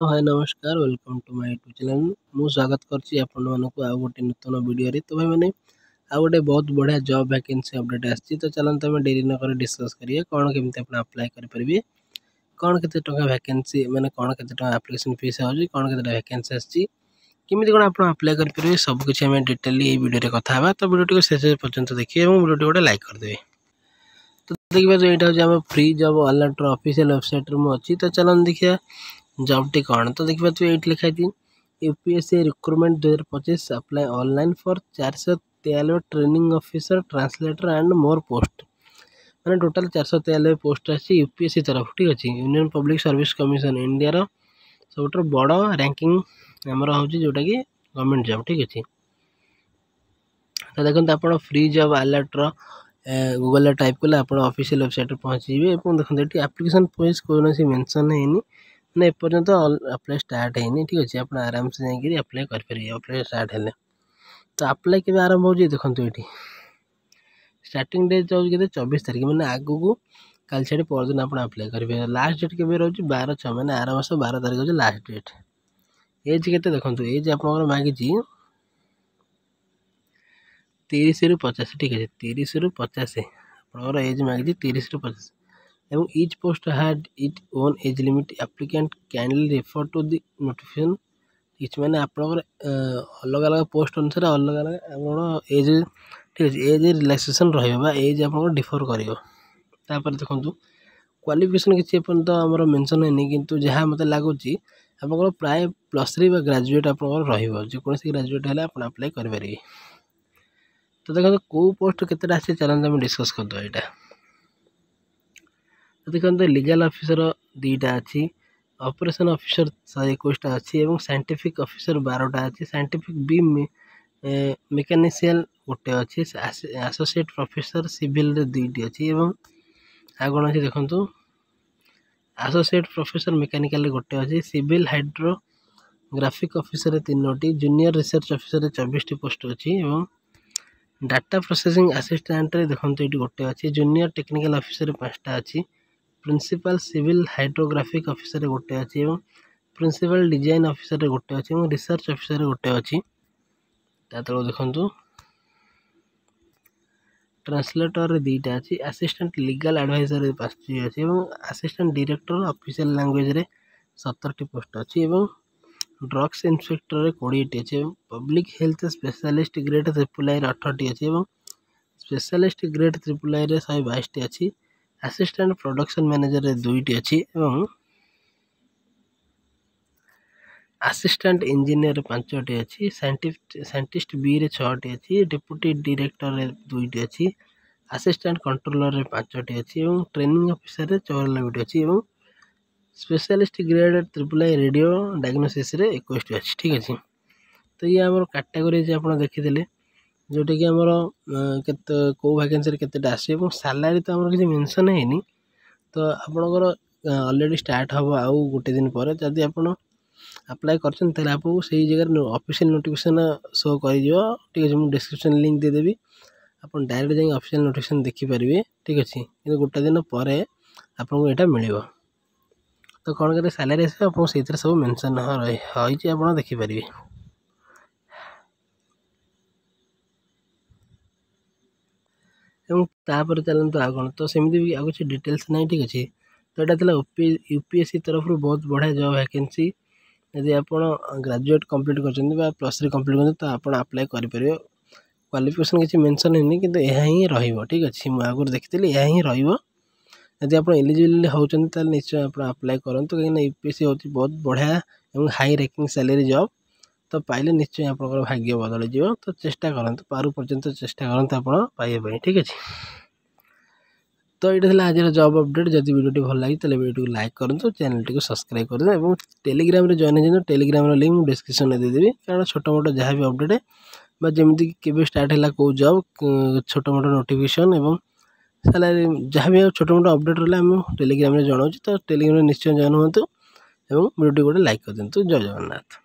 हाय नमस्कार welcome to my YouTube channel मु स्वागत करछि आपण मानको आ गोटे नूतन वीडियो रे। तो भाई माने आ गोटे बहुत बढ़िया जॉब वैकेंसी अपडेट आछि। तो चलंत हम डेरी न कर डिस्कस करिए कोन केमते आपण अप्लाई कर परिबे, कोन केते टका वैकेंसी माने कोन केते टका एप्लीकेशन फीस आउछि, कोन केते वैकेंसी आछि, किमिति कोन आपण अप्लाई कर परिबे सब कुछ हम डिटेली ए वीडियो रे कथा हबा। तो वीडियो को शेष पर्यंत देखिए एवं वीडियो को लाइक कर देबे। तो देखिबा जो एटा होछि हम free job alert official website रे मु अछि। तो चलन देखिया जॉब टी कौन। तो देखिए तो ये लिखा थी UPSC recruitment 2025 apply online for 493 training officer translator and more post मैंने टोटाल 493 पोस्ट अच्छी यूपीएससी तरफ। ठीक अच्छे Union Public Service Commission India रो सब बड़ रैंकिंग आमर हूँ जोटा कि गवर्नमेंट जॉब। ठीक अच्छे तो देखते आप free job alert Google type कले आप ऑफिशियल वेबसाइट पहुँची देखते ये एप्लिकेशन फीस कौन सी मेंशन है ना एपर्यंत अप्लाई स्टार्ट है। ठीक अच्छे आप आराम से जाकि अप्लाई करेंगे अप्लाई स्टार्ट है। तो अप्लाई के आरंभ हो देखो ये स्टार्टिंग डेट जाऊँ 24 तारीख मैंने आगू को कल छाड़ी परदिन आप अप्लाई करेंगे। लास्ट डेट के रोज 12/6 मैंने आर मास 12 तारीख हो लास्ट डेट। एज के देखो एज आप मांगी 30 ରୁ 50। ठीक है 30 ରୁ 50 आप एज मांगी 30 ରୁ 50 एवं each post had it own age limit applicant kindly refer to the notification. किस मैंने आप अलग अलग पोस्ट अनुसार अलग अलग आप एज। ठीक है एज रिलैक्सेशन रज आप डिफर कर देखो क्वालिफिकेशन किसी तो आम मेंशन है कि जहाँ मतलब लगुच आप प्राय +3 ग्रेजुएट आप जेकोसी ग्रेजुएट है आप अप्लाई करेंगे। तो देखो कौ पोस्ट केतेटा आसी चलते आम डिस्कस करदे यहाँ। तो देखते लीगल ऑफिसर 2टा अच्छी ऑपरेशन ऑफिसर 121टा अच्छी और साइंटिफिक ऑफिसर 12टा अच्छी साइंटिफिक बी मेकानिशियल गोटे अच्छी एसोसिएट प्रोफेसर सिविल 2टी अच्छी और आ कौन अच्छी देखो एसोसिएट प्रोफेसर मेकानिकल गोटे अच्छी सिविल हाइड्रोग्राफिक ऑफिसर 3टी जूनियर रिसर्च ऑफिसर 24टी पोस्ट अच्छी और डाटा प्रोसेसिंग असिस्टेंट देखो ये गोटे अच्छी जूनियर टेक्निकल ऑफिसर 5टा अच्छी प्रिंसिपल सिविल हाइड्रोग्राफिक ऑफिसर गोटे अच्छी और प्रिंसिपल डिजाइन ऑफिसर गोटे अच्छी और रिसर्च ऑफिसर गोटे अच्छी। तल देखो ट्रांसलेटर 2टा अच्छी असिस्टेंट लीगल एडवाइजर 5टी अच्छी और असिस्टेंट डायरेक्टर ऑफिशियल लैंग्वेज रे 17टी पोस्ट अच्छी और ड्रग्स इंस्पेक्टर 20टी अच्छी public health specialist grade triple I 18टी अच्छी और स्पेशलिस्ट ग्रेड ट्रिपल आई 122टी अच्छी असिस्टेंट प्रोडक्शन मैनेजर 2टी अच्छी और असिस्टेंट इंजीनियर 5टी अच्छी साइंटिस्ट बी रे 6टी अच्छी डेप्यूटी डायरेक्टर 2टी अच्छी असिस्टेंट कंट्रोलर 5टी अच्छी और ट्रेनिंग ऑफिसर 94टी अच्छी और specialist grade triple I radio diagnosis 21टी अच्छी। ठीक अच्छे तो ये आम कैटेगोरी आप देखीदे जोटा कि आमर कौ वैकेंसी केतेटा आसे सैलरी तो आम किसी मेंशन है। तो आपणकर ऑलरेडी स्टार्ट हम आउ गोटे दिन पर जदि आप अप्लाई कर आपको सही जगह ऑफिशियल नोटिफिकेशन शो कर। ठीक है मुझे डिस्क्रिप्शन लिंक देदेवी आप डायरेक्ट जाए ऑफिशियल नोटिफिकेशन देखिपारे। ठीक अच्छे कि गोटे दिन पर आपको यहाँ मिल तो कौन के सैलरी आस सब मेंशन रही आप देखिपारे। तापर चलते आ कौन तो सेमती भी आ कुछ डिटेल्स ना। ठीक अच्छे तो यहाँ यूपीएससी तरफ बहुत बढ़िया जॉब वैकेंसी यदि आप ग्रेजुएट कंप्लीट कर +3 कंप्लीट कर तो आप अप्लाई करेंगे। क्वालिफिकेशन किसी मेंशन है कि यह ही रही। ठीक अच्छे मुझे आगुरी देखी यह ही रही आप एलिजिबल होती निश्चय आप अप्लाई करूँ कहीं यूपीएससी हूँ बहुत बढ़िया और हाई रैंकिंग सैलरी जॉब। तो पाइले निश्चय आप भाग्य बदल जाव। तो चेष्टा करते पारु पर्यंत चेष्टा करते आप पाइबा। ठीक अच्छे तो ये आज जॉब अपडेट जब वीडियो भल लगी तेल वीडियो को लाइक करूँ चैनल टी सब्सक्राइब कर और टेलीग्राम रे जॉइन हो टेलीग्राम लिंक मुझे डिस्क्रिप्शन में देदेवी कारण छोटा मोटा जहाँ भी अपडेट जमी के स्टार्ट है कौ जॉब छोटा मोटा नोटिफिकेशन और सैलरी जहाँ भी छोटा मोटा अपडेट रहा टेलीग्राम में जनाऊँ। तो टेलीग्राम निश्चय जॉइन हूँ और वीडियो गोटे लाइक कर दिंतु। जय जगन्नाथ।